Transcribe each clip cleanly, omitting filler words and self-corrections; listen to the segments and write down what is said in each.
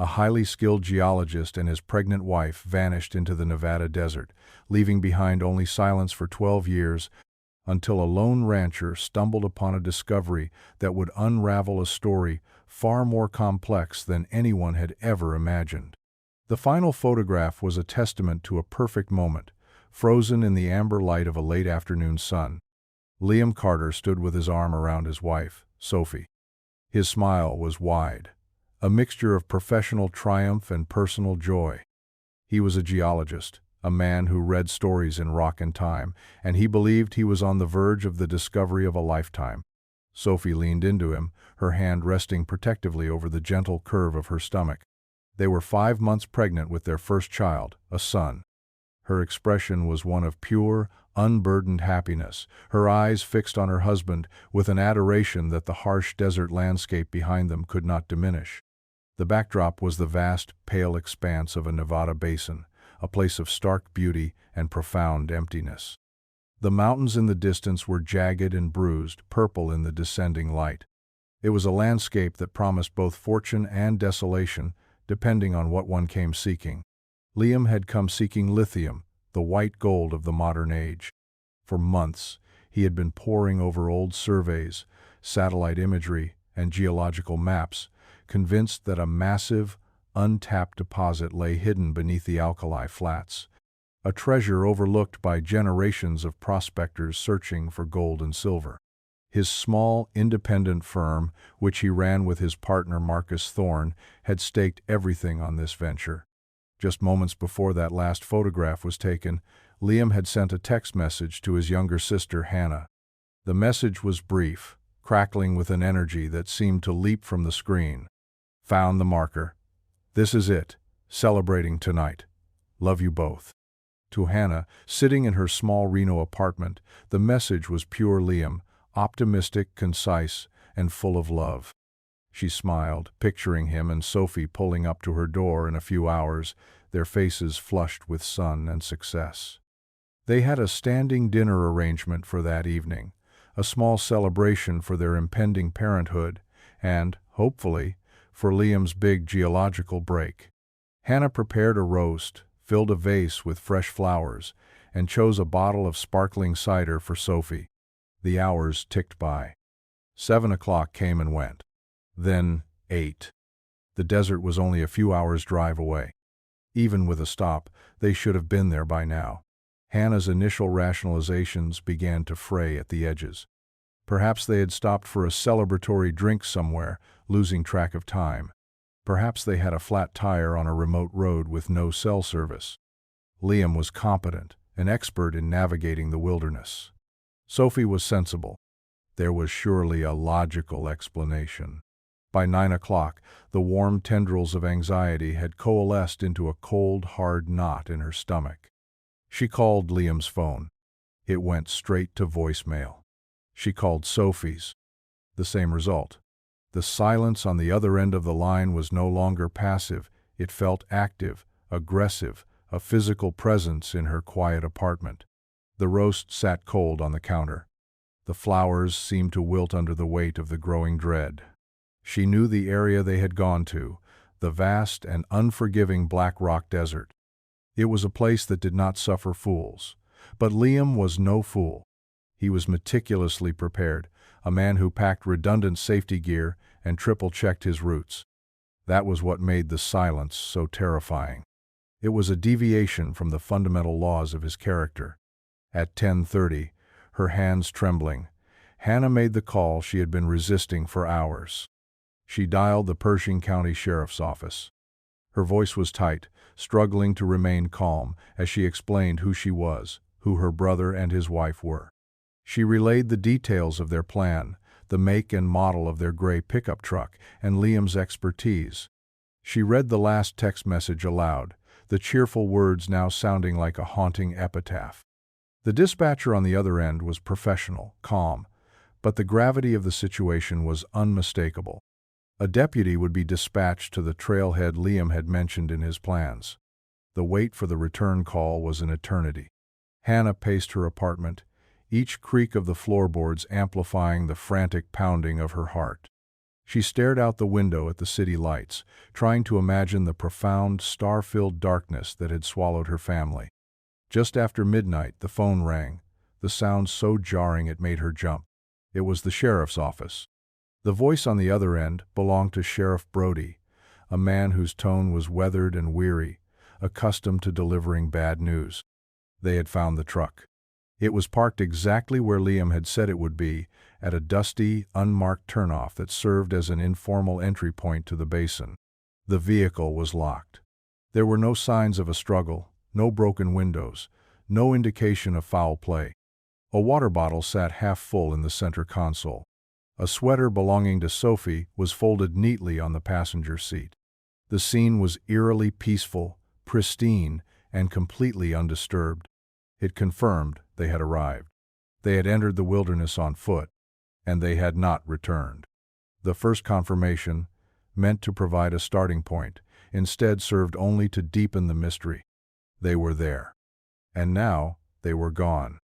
A highly skilled geologist and his pregnant wife vanished into the Nevada desert, leaving behind only silence for 12 years, until a lone rancher stumbled upon a discovery that would unravel a story far more complex than anyone had ever imagined. The final photograph was a testament to a perfect moment, frozen in the amber light of a late afternoon sun. Liam Carter stood with his arm around his wife, Sophie. His smile was wide, a mixture of professional triumph and personal joy. He was a geologist, a man who read stories in rock and time, and he believed he was on the verge of the discovery of a lifetime. Sophie leaned into him, her hand resting protectively over the gentle curve of her stomach. They were 5 months pregnant with their first child, a son. Her expression was one of pure, unburdened happiness, her eyes fixed on her husband with an adoration that the harsh desert landscape behind them could not diminish. The backdrop was the vast, pale expanse of a Nevada basin, a place of stark beauty and profound emptiness. The mountains in the distance were jagged and bruised, purple in the descending light. It was a landscape that promised both fortune and desolation, depending on what one came seeking. Liam had come seeking lithium, the white gold of the modern age. For months, he had been poring over old surveys, satellite imagery, and geological maps, convinced that a massive, untapped deposit lay hidden beneath the alkali flats, a treasure overlooked by generations of prospectors searching for gold and silver. His small, independent firm, which he ran with his partner Marcus Thorne, had staked everything on this venture. Just moments before that last photograph was taken, Liam had sent a text message to his younger sister Hannah. The message was brief, crackling with an energy that seemed to leap from the screen. Found the marker. This is it. Celebrating tonight. Love you both. To Hannah, sitting in her small Reno apartment, the message was pure Liam, optimistic, concise, and full of love. She smiled, picturing him and Sophie pulling up to her door in a few hours, their faces flushed with sun and success. They had a standing dinner arrangement for that evening, a small celebration for their impending parenthood, and, hopefully, for Liam's big geological break. Hannah prepared a roast, filled a vase with fresh flowers, and chose a bottle of sparkling cider for Sophie. The hours ticked by. 7 o'clock came and went. Then 8. The desert was only a few hours' drive away. Even with a stop, they should have been there by now. Hannah's initial rationalizations began to fray at the edges. Perhaps they had stopped for a celebratory drink somewhere, losing track of time. Perhaps they had a flat tire on a remote road with no cell service. Liam was competent, an expert in navigating the wilderness. Sophie was sensible. There was surely a logical explanation. By 9 o'clock, the warm tendrils of anxiety had coalesced into a cold, hard knot in her stomach. She called Liam's phone. It went straight to voicemail. She called Sophie's. The same result. The silence on the other end of the line was no longer passive. It felt active, aggressive, a physical presence in her quiet apartment. The roast sat cold on the counter. The flowers seemed to wilt under the weight of the growing dread. She knew the area they had gone to, the vast and unforgiving Black Rock Desert. It was a place that did not suffer fools. But Liam was no fool. He was meticulously prepared, a man who packed redundant safety gear and triple-checked his routes. That was what made the silence so terrifying. It was a deviation from the fundamental laws of his character. At 10:30, her hands trembling, Hannah made the call she had been resisting for hours. She dialed the Pershing County Sheriff's Office. Her voice was tight, struggling to remain calm as she explained who she was, who her brother and his wife were. She relayed the details of their plan, the make and model of their gray pickup truck, and Liam's expertise. She read the last text message aloud, the cheerful words now sounding like a haunting epitaph. The dispatcher on the other end was professional, calm, but the gravity of the situation was unmistakable. A deputy would be dispatched to the trailhead Liam had mentioned in his plans. The wait for the return call was an eternity. Hannah paced her apartment, each creak of the floorboards amplifying the frantic pounding of her heart. She stared out the window at the city lights, trying to imagine the profound, star-filled darkness that had swallowed her family. Just after midnight, the phone rang, the sound so jarring it made her jump. It was the sheriff's office. The voice on the other end belonged to Sheriff Brody, a man whose tone was weathered and weary, accustomed to delivering bad news. They had found the truck. It was parked exactly where Liam had said it would be, at a dusty, unmarked turnoff that served as an informal entry point to the basin. The vehicle was locked. There were no signs of a struggle, no broken windows, no indication of foul play. A water bottle sat half full in the center console. A sweater belonging to Sophie was folded neatly on the passenger seat. The scene was eerily peaceful, pristine, and completely undisturbed. It confirmed they had arrived. They had entered the wilderness on foot, and they had not returned. The first confirmation, meant to provide a starting point, instead served only to deepen the mystery. They were there. And now they were gone.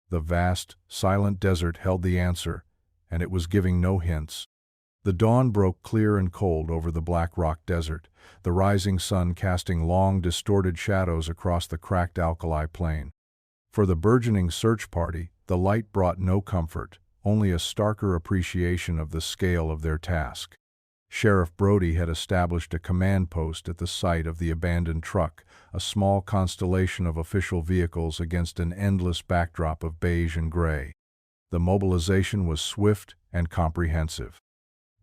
The vast, silent desert held the answer, and it was giving no hints. The dawn broke clear and cold over the Black Rock Desert, the rising sun casting long, distorted shadows across the cracked alkali plain. For the burgeoning search party, the light brought no comfort, only a starker appreciation of the scale of their task. Sheriff Brody had established a command post at the site of the abandoned truck, a small constellation of official vehicles against an endless backdrop of beige and gray. The mobilization was swift and comprehensive.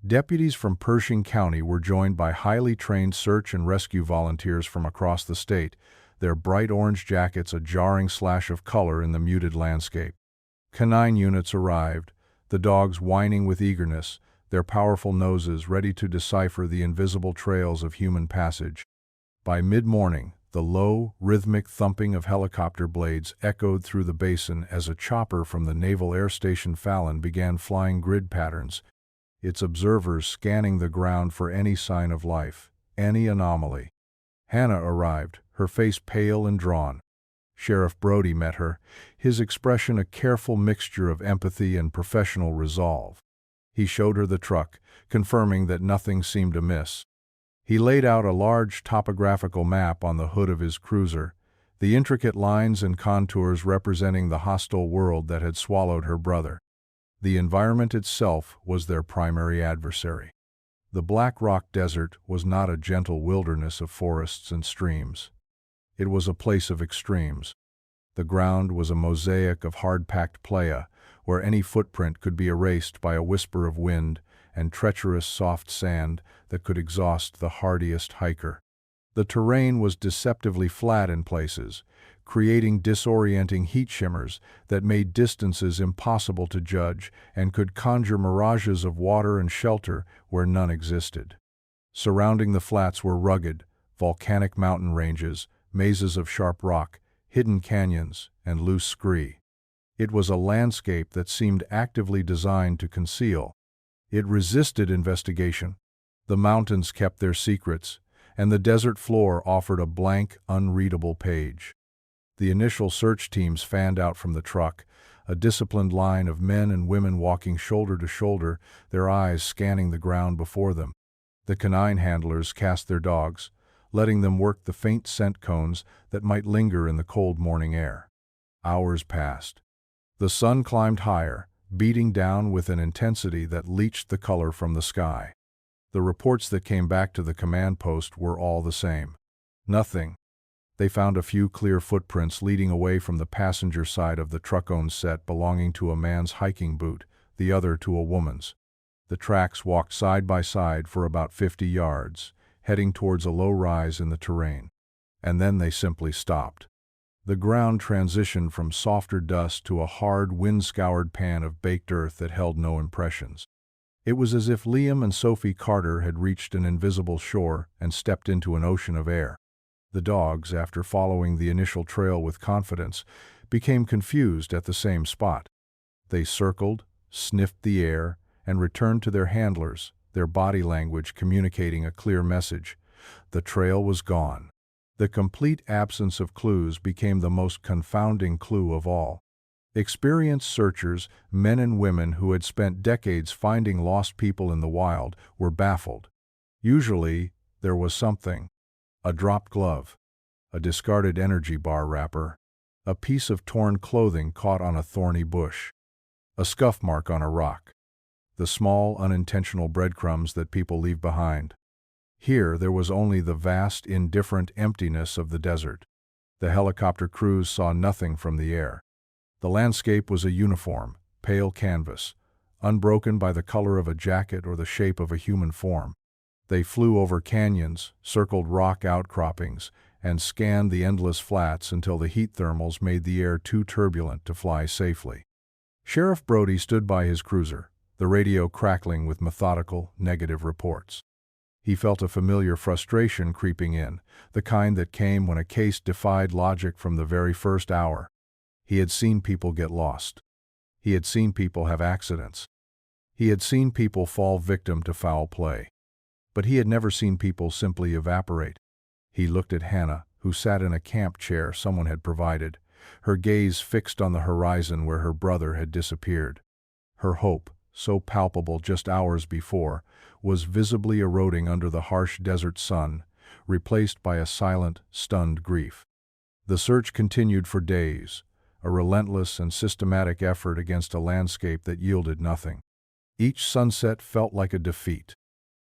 Deputies from Pershing County were joined by highly trained search and rescue volunteers from across the state, their bright orange jackets a jarring slash of color in the muted landscape. Canine units arrived, the dogs whining with eagerness, their powerful noses ready to decipher the invisible trails of human passage. By mid-morning, the low, rhythmic thumping of helicopter blades echoed through the basin as a chopper from the Naval Air Station Fallon began flying grid patterns, its observers scanning the ground for any sign of life, any anomaly. Hannah arrived, her face pale and drawn. Sheriff Brody met her, his expression a careful mixture of empathy and professional resolve. He showed her the truck, confirming that nothing seemed amiss. He laid out a large topographical map on the hood of his cruiser, the intricate lines and contours representing the hostile world that had swallowed her brother. The environment itself was their primary adversary. The Black Rock Desert was not a gentle wilderness of forests and streams. It was a place of extremes. The ground was a mosaic of hard-packed playa, where any footprint could be erased by a whisper of wind and treacherous soft sand that could exhaust the hardiest hiker. The terrain was deceptively flat in places, creating disorienting heat shimmers that made distances impossible to judge and could conjure mirages of water and shelter where none existed. Surrounding the flats were rugged, volcanic mountain ranges, mazes of sharp rock, hidden canyons, and loose scree. It was a landscape that seemed actively designed to conceal. It resisted investigation. The mountains kept their secrets, and the desert floor offered a blank, unreadable page. The initial search teams fanned out from the truck, a disciplined line of men and women walking shoulder to shoulder, their eyes scanning the ground before them. The canine handlers cast their dogs, letting them work the faint scent cones that might linger in the cold morning air. Hours passed. The sun climbed higher, beating down with an intensity that leached the color from the sky. The reports that came back to the command post were all the same. Nothing. They found a few clear footprints leading away from the passenger side of the truck-owned set belonging to a man's hiking boot, the other to a woman's. The tracks walked side by side for about 50 yards, heading towards a low rise in the terrain. And then they simply stopped. The ground transitioned from softer dust to a hard, wind-scoured pan of baked earth that held no impressions. It was as if Liam and Sophie Carter had reached an invisible shore and stepped into an ocean of air. The dogs, after following the initial trail with confidence, became confused at the same spot. They circled, sniffed the air, and returned to their handlers, their body language communicating a clear message. The trail was gone. The complete absence of clues became the most confounding clue of all. Experienced searchers, men and women who had spent decades finding lost people in the wild, were baffled. Usually, there was something: a dropped glove, a discarded energy bar wrapper, a piece of torn clothing caught on a thorny bush, a scuff mark on a rock, the small, unintentional breadcrumbs that people leave behind. Here, there was only the vast, indifferent emptiness of the desert. The helicopter crews saw nothing from the air. The landscape was a uniform, pale canvas, unbroken by the color of a jacket or the shape of a human form. They flew over canyons, circled rock outcroppings, and scanned the endless flats until the heat thermals made the air too turbulent to fly safely. Sheriff Brody stood by his cruiser, the radio crackling with methodical, negative reports. He felt a familiar frustration creeping in, the kind that came when a case defied logic from the very first hour. He had seen people get lost. He had seen people have accidents. He had seen people fall victim to foul play. But he had never seen people simply evaporate. He looked at Hannah, who sat in a camp chair someone had provided, her gaze fixed on the horizon where her brother had disappeared. Her hope, so palpable just hours before, was visibly eroding under the harsh desert sun, replaced by a silent, stunned grief. The search continued for days, a relentless and systematic effort against a landscape that yielded nothing. Each sunset felt like a defeat.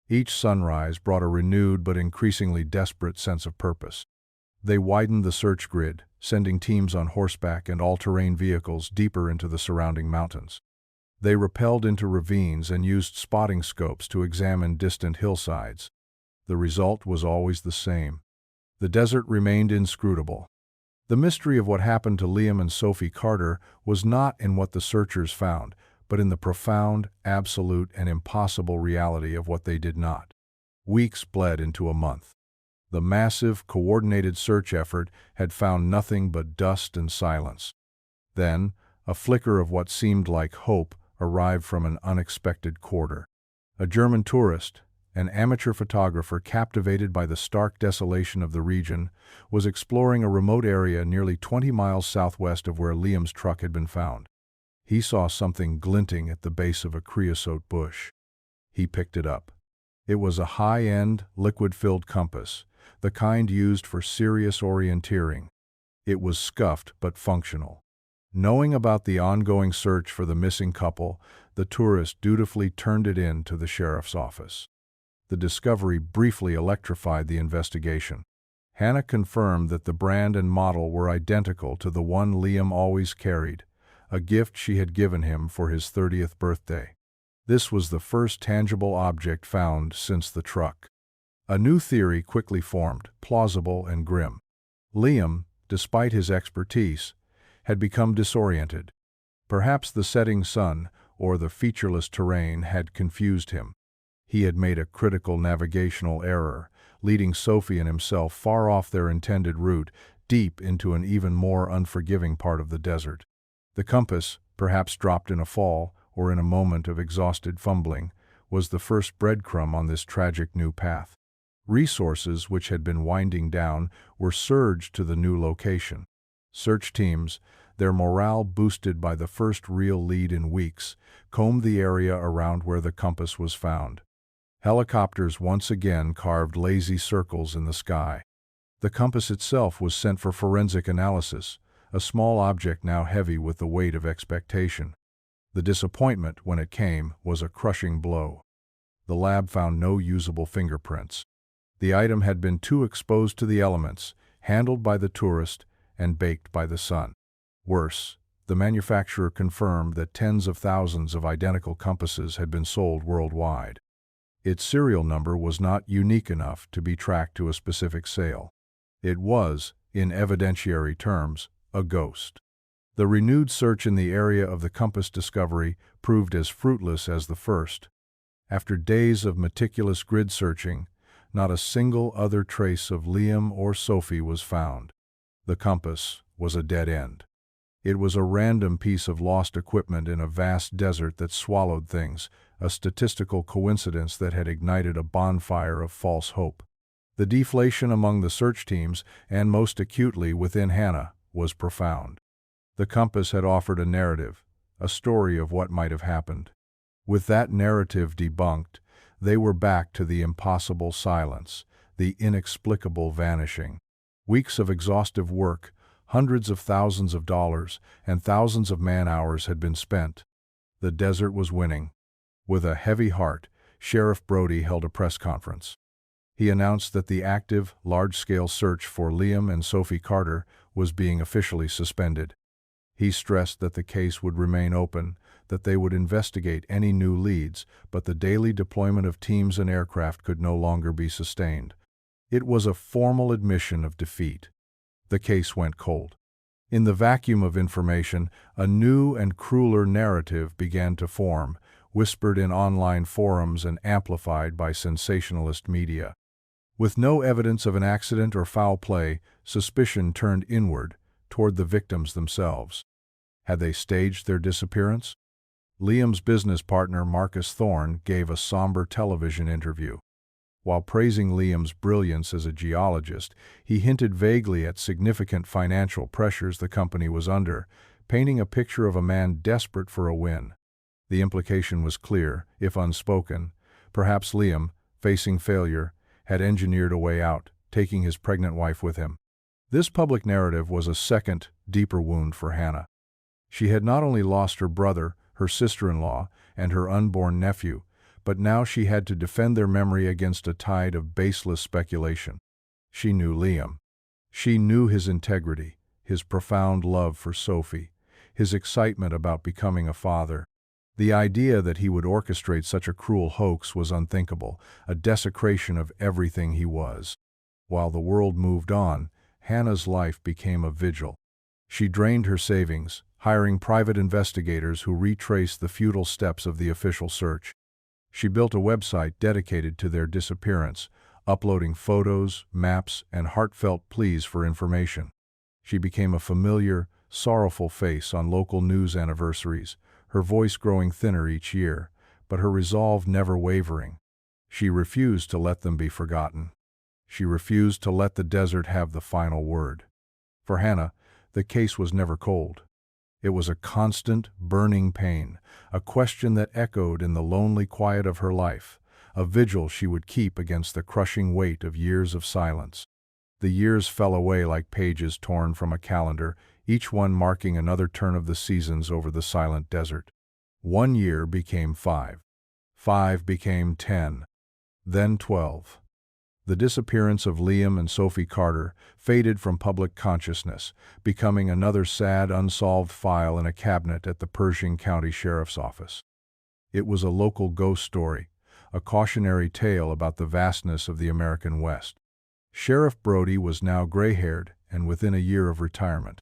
Each sunrise brought a renewed but increasingly desperate sense of purpose. They widened the search grid, sending teams on horseback and all-terrain vehicles deeper into the surrounding mountains. They rappelled into ravines and used spotting scopes to examine distant hillsides. The result was always the same. The desert remained inscrutable. The mystery of what happened to Liam and Sophie Carter was not in what the searchers found, but in the profound, absolute, and impossible reality of what they did not. Weeks bled into a month. The massive, coordinated search effort had found nothing but dust and silence. Then, a flicker of what seemed like hope arrived from an unexpected quarter. A German tourist, an amateur photographer captivated by the stark desolation of the region, was exploring a remote area nearly 20 miles southwest of where Liam's truck had been found. He saw something glinting at the base of a creosote bush. He picked it up. It was a high-end, liquid-filled compass, the kind used for serious orienteering. It was scuffed but functional. Knowing about the ongoing search for the missing couple, the tourist dutifully turned it in to the sheriff's office. The discovery briefly electrified the investigation. Hannah confirmed that the brand and model were identical to the one Liam always carried, a gift she had given him for his 30th birthday. This was the first tangible object found since the truck. A new theory quickly formed, plausible and grim. Liam, despite his expertise, had become disoriented. Perhaps the setting sun or the featureless terrain had confused him. He had made a critical navigational error, leading Sophie and himself far off their intended route, deep into an even more unforgiving part of the desert. The compass, perhaps dropped in a fall or in a moment of exhausted fumbling, was the first breadcrumb on this tragic new path. Resources which had been winding down were surged to the new location. Search teams, their morale boosted by the first real lead in weeks, combed the area around where the compass was found. Helicopters once again carved lazy circles in the sky. The compass itself was sent for forensic analysis, a small object now heavy with the weight of expectation. The disappointment, when it came, was a crushing blow. The lab found no usable fingerprints. The item had been too exposed to the elements, handled by the tourist, and baked by the sun. Worse, the manufacturer confirmed that tens of thousands of identical compasses had been sold worldwide. Its serial number was not unique enough to be tracked to a specific sale. It was, in evidentiary terms, a ghost. The renewed search in the area of the compass discovery proved as fruitless as the first. After days of meticulous grid searching, not a single other trace of Liam or Sophie was found. The compass was a dead end. It was a random piece of lost equipment in a vast desert that swallowed things, a statistical coincidence that had ignited a bonfire of false hope. The deflation among the search teams, and most acutely within Hannah, was profound. The compass had offered a narrative, a story of what might have happened. With that narrative debunked, they were back to the impossible silence, the inexplicable vanishing. Weeks of exhaustive work, hundreds of thousands of dollars, and thousands of man-hours had been spent. The desert was winning. With a heavy heart, Sheriff Brody held a press conference. He announced that the active, large-scale search for Liam and Sophie Carter was being officially suspended. He stressed that the case would remain open, that they would investigate any new leads, but the daily deployment of teams and aircraft could no longer be sustained. It was a formal admission of defeat. The case went cold. In the vacuum of information, a new and crueler narrative began to form, whispered in online forums and amplified by sensationalist media. With no evidence of an accident or foul play, suspicion turned inward, toward the victims themselves. Had they staged their disappearance? Liam's business partner Marcus Thorne gave a somber television interview. While praising Liam's brilliance as a geologist, he hinted vaguely at significant financial pressures the company was under, painting a picture of a man desperate for a win. The implication was clear, if unspoken. Perhaps Liam, facing failure, had engineered a way out, taking his pregnant wife with him. This public narrative was a second, deeper wound for Hannah. She had not only lost her brother, her sister-in-law, and her unborn nephew, but now she had to defend their memory against a tide of baseless speculation. She knew Liam. She knew his integrity, his profound love for Sophie, his excitement about becoming a father. The idea that he would orchestrate such a cruel hoax was unthinkable, a desecration of everything he was. While the world moved on, Hannah's life became a vigil. She drained her savings, hiring private investigators who retraced the futile steps of the official search. She built a website dedicated to their disappearance, uploading photos, maps, and heartfelt pleas for information. She became a familiar, sorrowful face on local news anniversaries, her voice growing thinner each year, but her resolve never wavering. She refused to let them be forgotten. She refused to let the desert have the final word. For Hannah, the case was never cold. It was a constant, burning pain, a question that echoed in the lonely quiet of her life, a vigil she would keep against the crushing weight of years of silence. The years fell away like pages torn from a calendar, each one marking another turn of the seasons over the silent desert. 1 year became 5. 5 became 10. Then 12. The disappearance of Liam and Sophie Carter faded from public consciousness, becoming another sad, unsolved file in a cabinet at the Pershing County Sheriff's Office. It was a local ghost story, a cautionary tale about the vastness of the American West. Sheriff Brody was now gray-haired and within a year of retirement.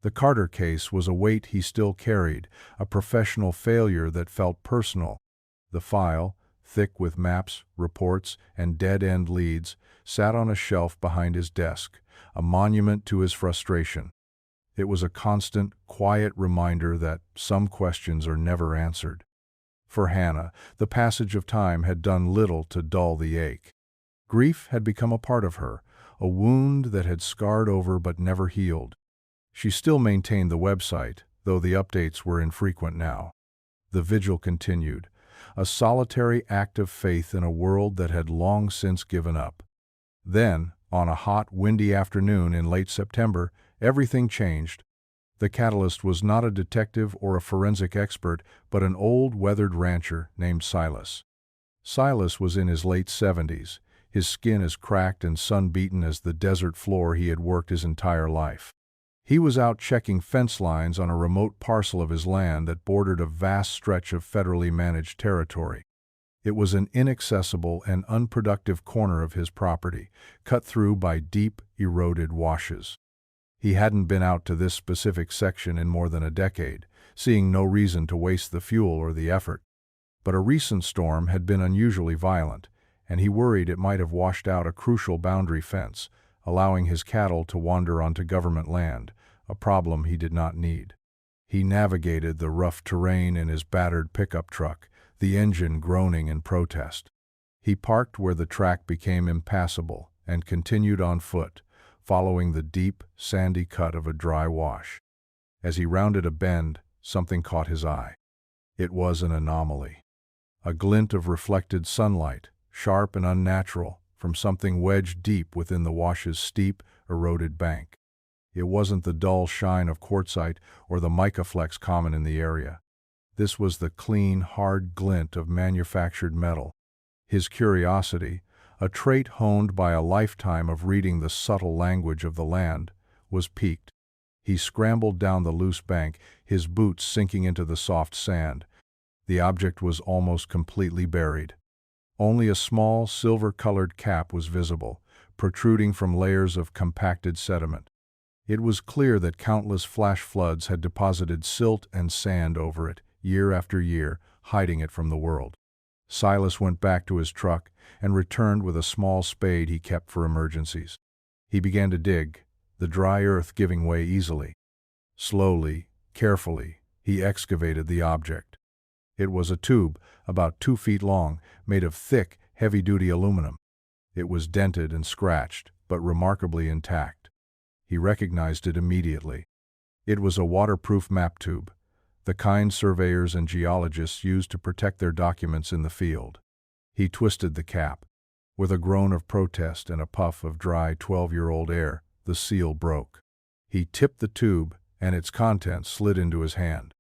The Carter case was a weight he still carried, a professional failure that felt personal. The file, thick with maps, reports, and dead-end leads, sat on a shelf behind his desk, a monument to his frustration. It was a constant, quiet reminder that some questions are never answered. For Hannah, the passage of time had done little to dull the ache. Grief had become a part of her, a wound that had scarred over but never healed. She still maintained the website, though the updates were infrequent now. The vigil continued, a solitary act of faith in a world that had long since given up. Then, on a hot, windy afternoon in late September, everything changed. The catalyst was not a detective or a forensic expert, but an old, weathered rancher named Silas. Silas was in his late 70s, his skin as cracked and sun-beaten as the desert floor he had worked his entire life. He was out checking fence lines on a remote parcel of his land that bordered a vast stretch of federally managed territory. It was an inaccessible and unproductive corner of his property, cut through by deep, eroded washes. He hadn't been out to this specific section in more than a decade, seeing no reason to waste the fuel or the effort. But a recent storm had been unusually violent, and he worried it might have washed out a crucial boundary fence, allowing his cattle to wander onto government land, a problem he did not need. He navigated the rough terrain in his battered pickup truck, the engine groaning in protest. He parked where the track became impassable and continued on foot, following the deep, sandy cut of a dry wash. As he rounded a bend, something caught his eye. It was an anomaly. A glint of reflected sunlight, sharp and unnatural, from something wedged deep within the wash's steep, eroded bank. It wasn't the dull shine of quartzite or the mica flecks common in the area. This was the clean, hard glint of manufactured metal. His curiosity, a trait honed by a lifetime of reading the subtle language of the land, was piqued. He scrambled down the loose bank, his boots sinking into the soft sand. The object was almost completely buried. Only a small, silver-colored cap was visible, protruding from layers of compacted sediment. It was clear that countless flash floods had deposited silt and sand over it, year after year, hiding it from the world. Silas went back to his truck and returned with a small spade he kept for emergencies. He began to dig, the dry earth giving way easily. Slowly, carefully, he excavated the object. It was a tube, about 2 feet long, made of thick, heavy-duty aluminum. It was dented and scratched, but remarkably intact. He recognized it immediately. It was a waterproof map tube, the kind surveyors and geologists use to protect their documents in the field. He twisted the cap. With a groan of protest and a puff of dry 12-year-old air, the seal broke. He tipped the tube, and its contents slid into his hand.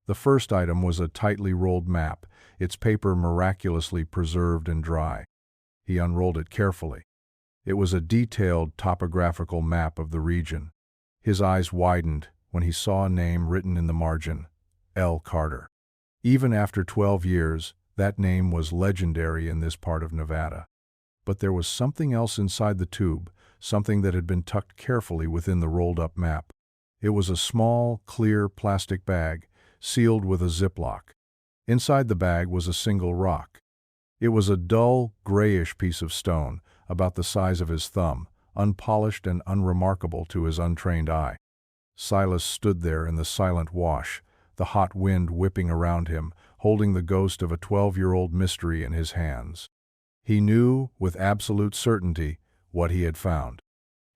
The first item was a tightly rolled map, its paper miraculously preserved and dry. He unrolled it carefully. It was a detailed topographical map of the region. His eyes widened when he saw a name written in the margin, L. Carter. Even after 12 years, that name was legendary in this part of Nevada. But there was something else inside the tube, something that had been tucked carefully within the rolled-up map. It was a small, clear plastic bag, sealed with a ziplock. Inside the bag was a single rock. It was a dull, grayish piece of stone, about the size of his thumb, unpolished and unremarkable to his untrained eye. Silas stood there in the silent wash, the hot wind whipping around him, holding the ghost of a 12-year-old mystery in his hands. He knew, with absolute certainty, what he had found.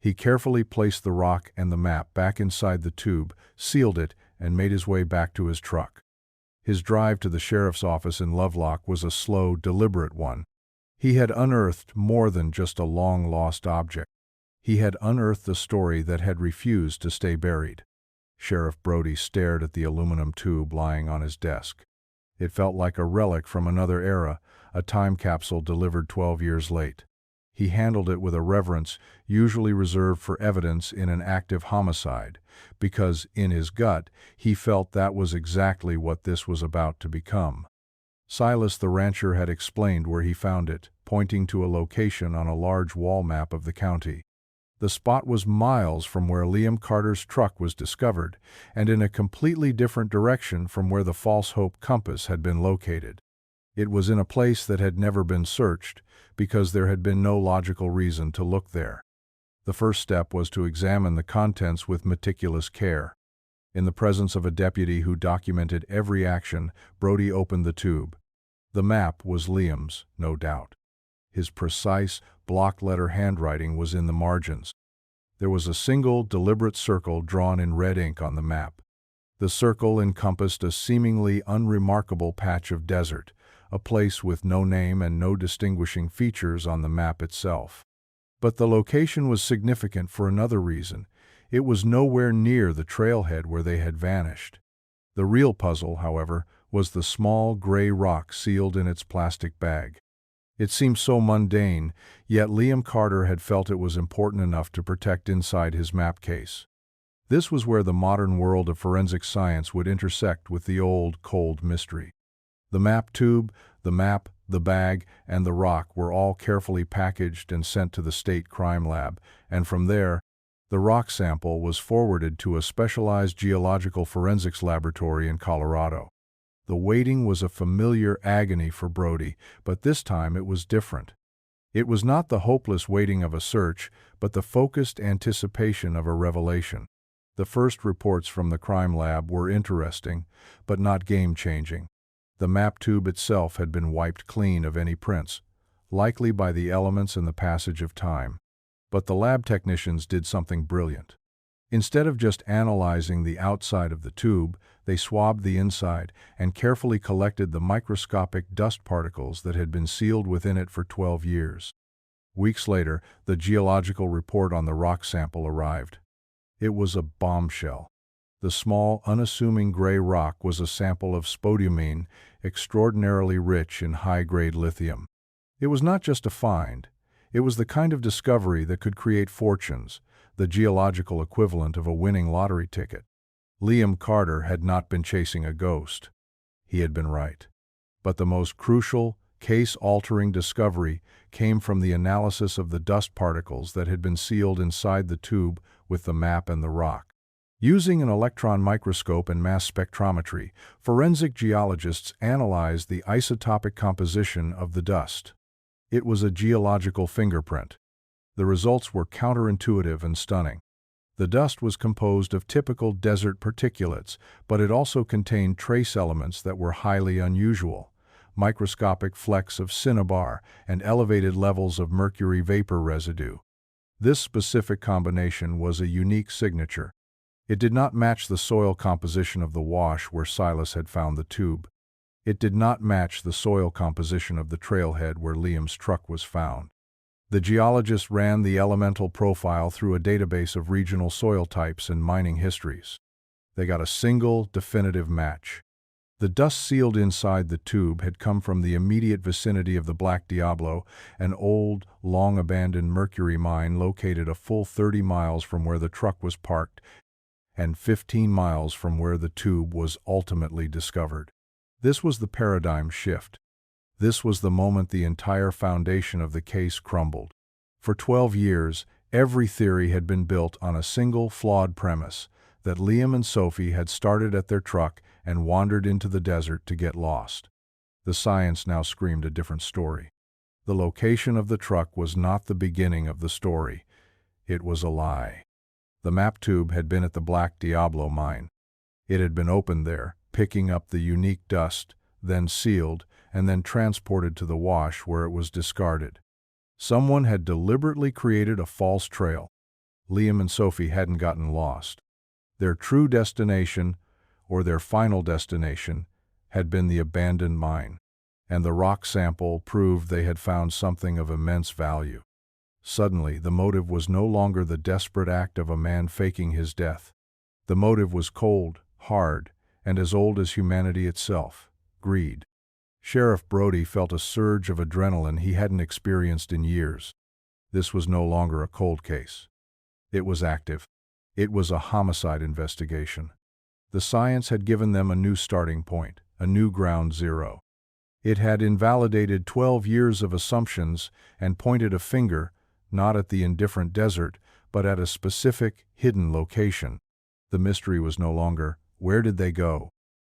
He carefully placed the rock and the map back inside the tube, sealed it, and made his way back to his truck. His drive to the sheriff's office in Lovelock was a slow, deliberate one. He had unearthed more than just a long-lost object. He had unearthed a story that had refused to stay buried. Sheriff Brody stared at the aluminum tube lying on his desk. It felt like a relic from another era, a time capsule delivered 12 years late. He handled it with a reverence usually reserved for evidence in an active homicide, because, in his gut, he felt that was exactly what this was about to become. Silas the rancher had explained where he found it, pointing to a location on a large wall map of the county. The spot was miles from where Liam Carter's truck was discovered, and in a completely different direction from where the False Hope compass had been located. It was in a place that had never been searched, because there had been no logical reason to look there. The first step was to examine the contents with meticulous care. In the presence of a deputy who documented every action, Brody opened the tube. The map was Liam's, no doubt. His precise, block-letter handwriting was in the margins. There was a single, deliberate circle drawn in red ink on the map. The circle encompassed a seemingly unremarkable patch of desert, a place with no name and no distinguishing features on the map itself. But the location was significant for another reason. It was nowhere near the trailhead where they had vanished. The real puzzle, however, was the small gray rock sealed in its plastic bag. It seemed so mundane, yet Liam Carter had felt it was important enough to protect inside his map case. This was where the modern world of forensic science would intersect with the old, cold mystery. The map tube, the map, the bag, and the rock were all carefully packaged and sent to the state crime lab, and from there, the rock sample was forwarded to a specialized geological forensics laboratory in Colorado. The waiting was a familiar agony for Brody, but this time it was different. It was not the hopeless waiting of a search, but the focused anticipation of a revelation. The first reports from the crime lab were interesting, but not game-changing. The map tube itself had been wiped clean of any prints, likely by the elements and the passage of time. But the lab technicians did something brilliant. Instead of just analyzing the outside of the tube, they swabbed the inside and carefully collected the microscopic dust particles that had been sealed within it for 12 years. Weeks later, the geological report on the rock sample arrived. It was a bombshell. The small, unassuming gray rock was a sample of spodumene, extraordinarily rich in high-grade lithium. It was not just a find. It was the kind of discovery that could create fortunes, the geological equivalent of a winning lottery ticket. Liam Carter had not been chasing a ghost. He had been right. But the most crucial, case-altering discovery came from the analysis of the dust particles that had been sealed inside the tube with the map and the rock. Using an electron microscope and mass spectrometry, forensic geologists analyzed the isotopic composition of the dust. It was a geological fingerprint. The results were counterintuitive and stunning. The dust was composed of typical desert particulates, but it also contained trace elements that were highly unusual: microscopic flecks of cinnabar and elevated levels of mercury vapor residue. This specific combination was a unique signature. It did not match the soil composition of the wash where Silas had found the tube. It did not match the soil composition of the trailhead where Liam's truck was found. The geologists ran the elemental profile through a database of regional soil types and mining histories. They got a single, definitive match. The dust sealed inside the tube had come from the immediate vicinity of the Black Diablo, an old, long-abandoned mercury mine located a full 30 miles from where the truck was parked and 15 miles from where the tube was ultimately discovered. This was the paradigm shift. This was the moment the entire foundation of the case crumbled. For 12 years, every theory had been built on a single flawed premise: that Liam and Sophie had started at their truck and wandered into the desert to get lost. The science now screamed a different story. The location of the truck was not the beginning of the story. It was a lie. The map tube had been at the Black Diablo mine. It had been opened there, picking up the unique dust, then sealed, and then transported to the wash where it was discarded. Someone had deliberately created a false trail. Liam and Sophie hadn't gotten lost. Their true destination, or their final destination, had been the abandoned mine, and the rock sample proved they had found something of immense value. Suddenly, the motive was no longer the desperate act of a man faking his death. The motive was cold, hard, and as old as humanity itself: greed. Sheriff Brody felt a surge of adrenaline he hadn't experienced in years. This was no longer a cold case. It was active. It was a homicide investigation. The science had given them a new starting point, a new ground zero. It had invalidated 12 years of assumptions and pointed a finger, not at the indifferent desert, but at a specific, hidden location. The mystery was no longer, where did they go?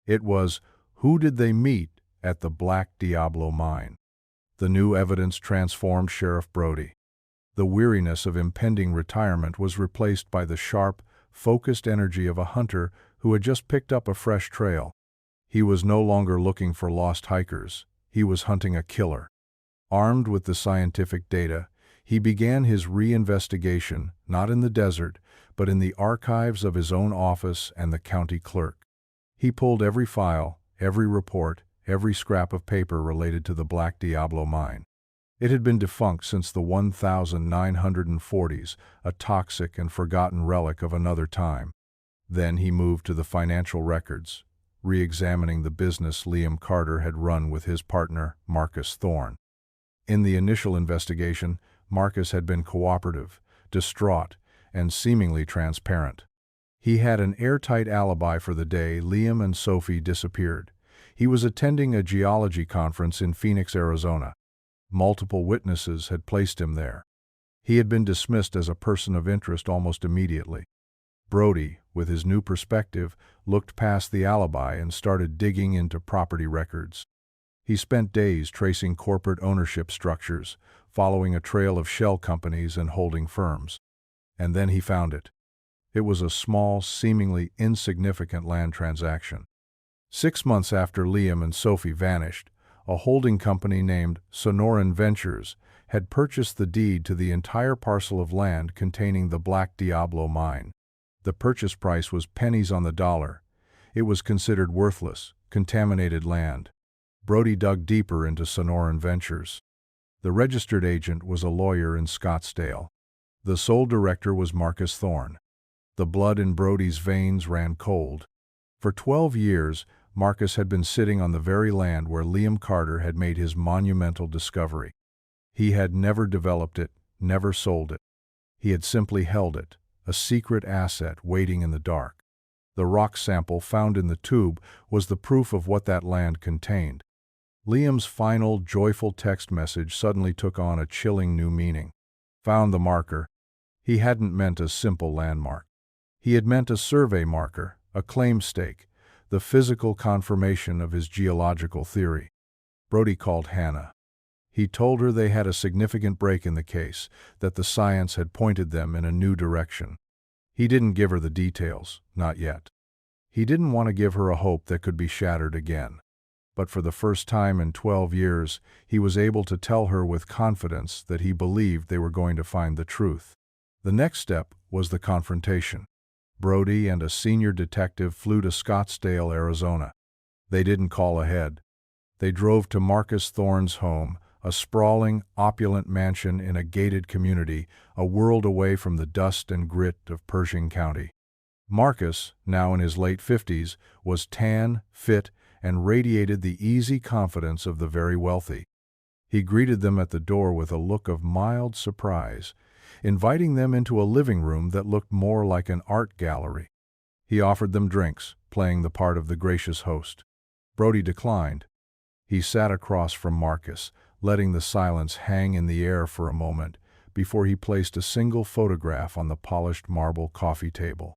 It was, who did they meet at the Black Diablo mine? The new evidence transformed Sheriff Brody. The weariness of impending retirement was replaced by the sharp, focused energy of a hunter who had just picked up a fresh trail. He was no longer looking for lost hikers. He was hunting a killer. Armed with the scientific data, he began his reinvestigation, not in the desert, but in the archives of his own office and the county clerk. He pulled every file, every report, every scrap of paper related to the Black Diablo mine. It had been defunct since the 1940s, a toxic and forgotten relic of another time. Then he moved to the financial records, re-examining the business Liam Carter had run with his partner, Marcus Thorne. In the initial investigation, Marcus had been cooperative, distraught, and seemingly transparent. He had an airtight alibi for the day Liam and Sophie disappeared. He was attending a geology conference in Phoenix, Arizona. Multiple witnesses had placed him there. He had been dismissed as a person of interest almost immediately. Brody, with his new perspective, looked past the alibi and started digging into property records. He spent days tracing corporate ownership structures, following a trail of shell companies and holding firms. And then he found it. It was a small, seemingly insignificant land transaction. 6 months after Liam and Sophie vanished, a holding company named Sonoran Ventures had purchased the deed to the entire parcel of land containing the Black Diablo mine. The purchase price was pennies on the dollar. It was considered worthless, contaminated land. Brody dug deeper into Sonoran Ventures. The registered agent was a lawyer in Scottsdale. The sole director was Marcus Thorne. The blood in Brody's veins ran cold. For 12 years, Marcus had been sitting on the very land where Liam Carter had made his monumental discovery. He had never developed it, never sold it. He had simply held it, a secret asset waiting in the dark. The rock sample found in the tube was the proof of what that land contained. Liam's final, joyful text message suddenly took on a chilling new meaning. Found the marker. He hadn't meant a simple landmark. He had meant a survey marker, a claim stake, the physical confirmation of his geological theory. Brody called Hannah. He told her they had a significant break in the case, that the science had pointed them in a new direction. He didn't give her the details, not yet. He didn't want to give her a hope that could be shattered again. But for the first time in 12 years, he was able to tell her with confidence that he believed they were going to find the truth. The next step was the confrontation. Brody and a senior detective flew to Scottsdale, Arizona. They didn't call ahead. They drove to Marcus Thorne's home, a sprawling, opulent mansion in a gated community, a world away from the dust and grit of Pershing County. Marcus, now in his late 50s, was tan, fit, and radiated the easy confidence of the very wealthy. He greeted them at the door with a look of mild surprise, inviting them into a living room that looked more like an art gallery. He offered them drinks, playing the part of the gracious host. Brody declined. He sat across from Marcus, letting the silence hang in the air for a moment before he placed a single photograph on the polished marble coffee table.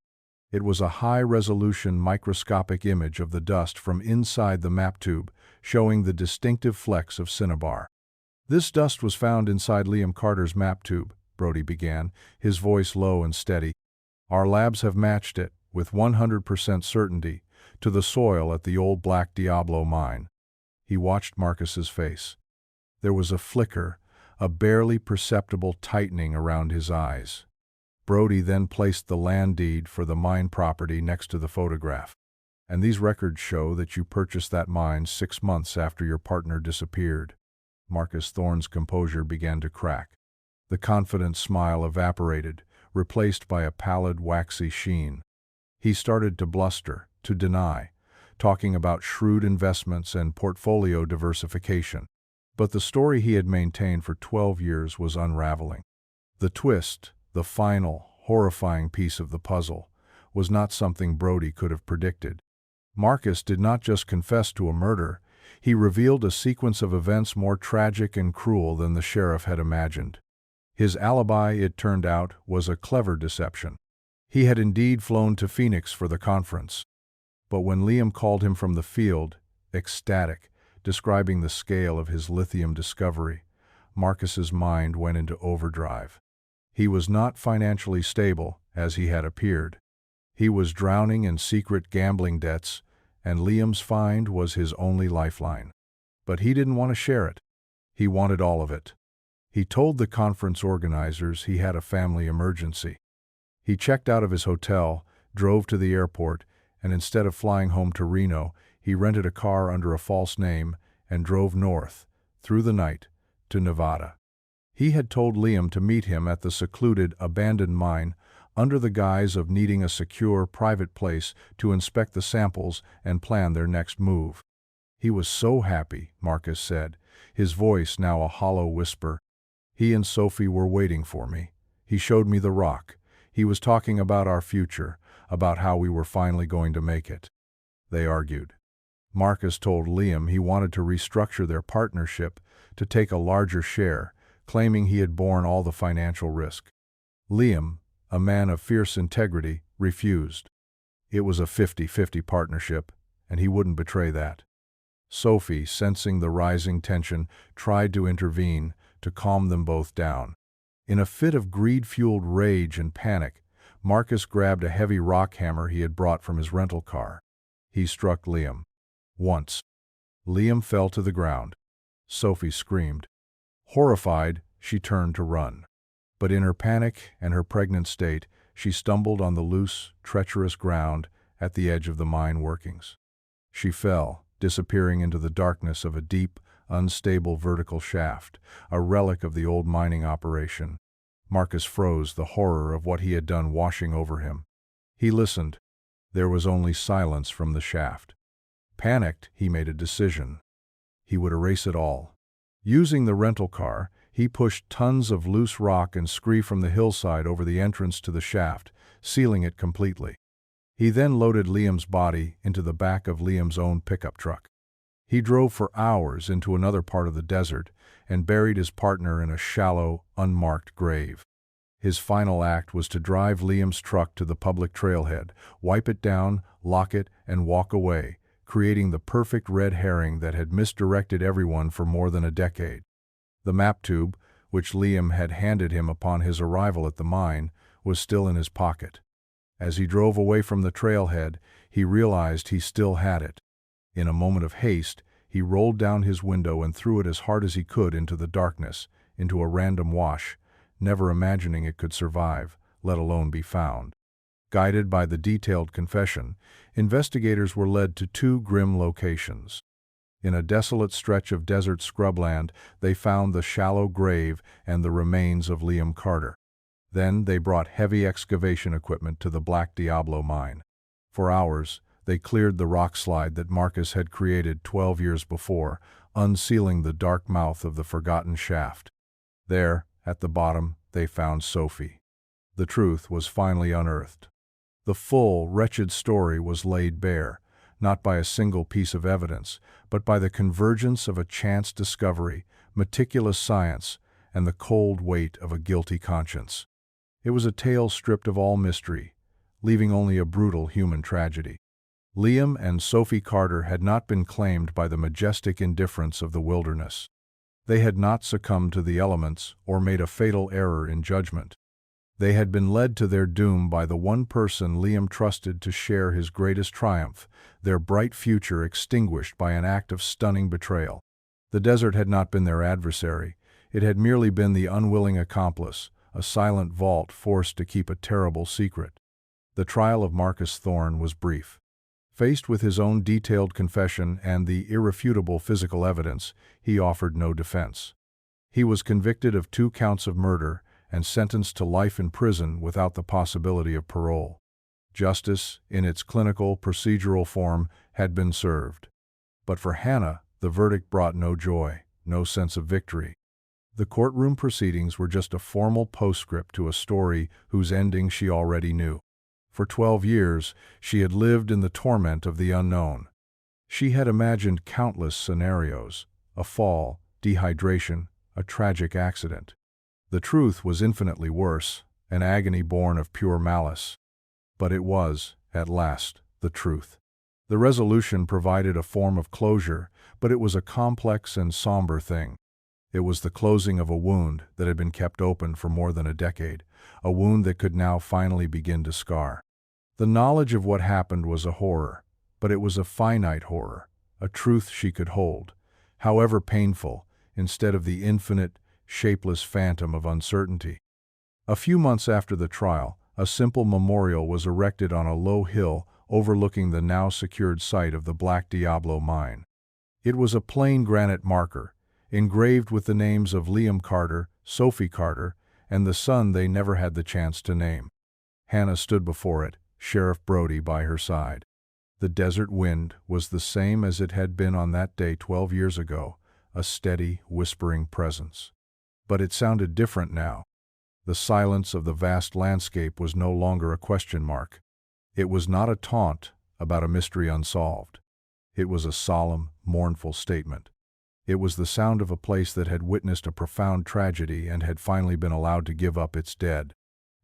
It was a high-resolution microscopic image of the dust from inside the map tube, showing the distinctive flecks of cinnabar. This dust was found inside Liam Carter's map tube, Brody began, his voice low and steady. Our labs have matched it, with 100% certainty, to the soil at the old Black Diablo mine. He watched Marcus's face. There was a flicker, a barely perceptible tightening around his eyes. Brody then placed the land deed for the mine property next to the photograph. And these records show that you purchased that mine 6 months after your partner disappeared. Marcus Thorne's composure began to crack. The confident smile evaporated, replaced by a pallid, waxy sheen. He started to bluster, to deny, talking about shrewd investments and portfolio diversification. But the story he had maintained for 12 years was unraveling. The twist, the final, horrifying piece of the puzzle, was not something Brody could have predicted. Marcus did not just confess to a murder, he revealed a sequence of events more tragic and cruel than the sheriff had imagined. His alibi, it turned out, was a clever deception. He had indeed flown to Phoenix for the conference. But when Liam called him from the field, ecstatic, describing the scale of his lithium discovery, Marcus's mind went into overdrive. He was not financially stable, as he had appeared. He was drowning in secret gambling debts, and Liam's find was his only lifeline. But he didn't want to share it. He wanted all of it. He told the conference organizers he had a family emergency. He checked out of his hotel, drove to the airport, and instead of flying home to Reno, he rented a car under a false name and drove north, through the night, to Nevada. He had told Liam to meet him at the secluded, abandoned mine under the guise of needing a secure, private place to inspect the samples and plan their next move. He was so happy, Marcus said, his voice now a hollow whisper. He and Sophie were waiting for me. He showed me the rock. He was talking about our future, about how we were finally going to make it. They argued. Marcus told Liam he wanted to restructure their partnership to take a larger share, claiming he had borne all the financial risk. Liam, a man of fierce integrity, refused. It was a 50-50 partnership, and he wouldn't betray that. Sophie, sensing the rising tension, tried to intervene, to calm them both down. In a fit of greed-fueled rage and panic, Marcus grabbed a heavy rock hammer he had brought from his rental car. He struck Liam. Once. Liam fell to the ground. Sophie screamed. Horrified, she turned to run. But in her panic and her pregnant state, she stumbled on the loose, treacherous ground at the edge of the mine workings. She fell, disappearing into the darkness of a deep, unstable vertical shaft, a relic of the old mining operation. Marcus froze, the horror of what he had done washing over him. He listened. There was only silence from the shaft. Panicked, he made a decision. He would erase it all. Using the rental car, he pushed tons of loose rock and scree from the hillside over the entrance to the shaft, sealing it completely. He then loaded Liam's body into the back of Liam's own pickup truck. He drove for hours into another part of the desert and buried his partner in a shallow, unmarked grave. His final act was to drive Liam's truck to the public trailhead, wipe it down, lock it, and walk away, creating the perfect red herring that had misdirected everyone for more than a decade. The map tube, which Liam had handed him upon his arrival at the mine, was still in his pocket. As he drove away from the trailhead, he realized he still had it. In a moment of haste, he rolled down his window and threw it as hard as he could into the darkness, into a random wash, never imagining it could survive, let alone be found. Guided by the detailed confession, investigators were led to two grim locations. In a desolate stretch of desert scrubland, they found the shallow grave and the remains of Liam Carter. Then they brought heavy excavation equipment to the Black Diablo mine. For hours, they cleared the rock slide that Marcus had created 12 years before, unsealing the dark mouth of the forgotten shaft. There, at the bottom, they found Sophie. The truth was finally unearthed. The full, wretched story was laid bare, not by a single piece of evidence, but by the convergence of a chance discovery, meticulous science, and the cold weight of a guilty conscience. It was a tale stripped of all mystery, leaving only a brutal human tragedy. Liam and Sophie Carter had not been claimed by the majestic indifference of the wilderness. They had not succumbed to the elements or made a fatal error in judgment. They had been led to their doom by the one person Liam trusted to share his greatest triumph, their bright future extinguished by an act of stunning betrayal. The desert had not been their adversary. It had merely been the unwilling accomplice, a silent vault forced to keep a terrible secret. The trial of Marcus Thorne was brief. Faced with his own detailed confession and the irrefutable physical evidence, he offered no defense. He was convicted of 2 counts of murder and sentenced to life in prison without the possibility of parole. Justice, in its clinical, procedural form, had been served. But for Hannah, the verdict brought no joy, no sense of victory. The courtroom proceedings were just a formal postscript to a story whose ending she already knew. For 12 years, she had lived in the torment of the unknown. She had imagined countless scenarios: a fall, dehydration, a tragic accident. The truth was infinitely worse, an agony born of pure malice. But it was, at last, the truth. The resolution provided a form of closure, but it was a complex and somber thing. It was the closing of a wound that had been kept open for more than a decade, a wound that could now finally begin to scar. The knowledge of what happened was a horror, but it was a finite horror, a truth she could hold, however painful, instead of the infinite, shapeless phantom of uncertainty. A few months after the trial, a simple memorial was erected on a low hill overlooking the now secured site of the Black Diablo mine. It was a plain granite marker, engraved with the names of Liam Carter, Sophie Carter, and the son they never had the chance to name. Hannah stood before it, Sheriff Brody by her side. The desert wind was the same as it had been on that day 12 years ago, a steady, whispering presence. But it sounded different now. The silence of the vast landscape was no longer a question mark. It was not a taunt about a mystery unsolved. It was a solemn, mournful statement. It was the sound of a place that had witnessed a profound tragedy and had finally been allowed to give up its dead.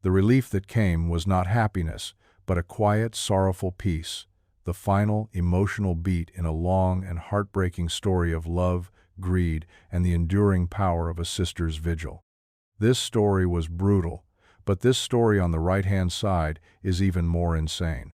The relief that came was not happiness, but a quiet, sorrowful peace, the final, emotional beat in a long and heartbreaking story of love, greed, and the enduring power of a sister's vigil. This story was brutal, but this story on the right-hand side is even more insane.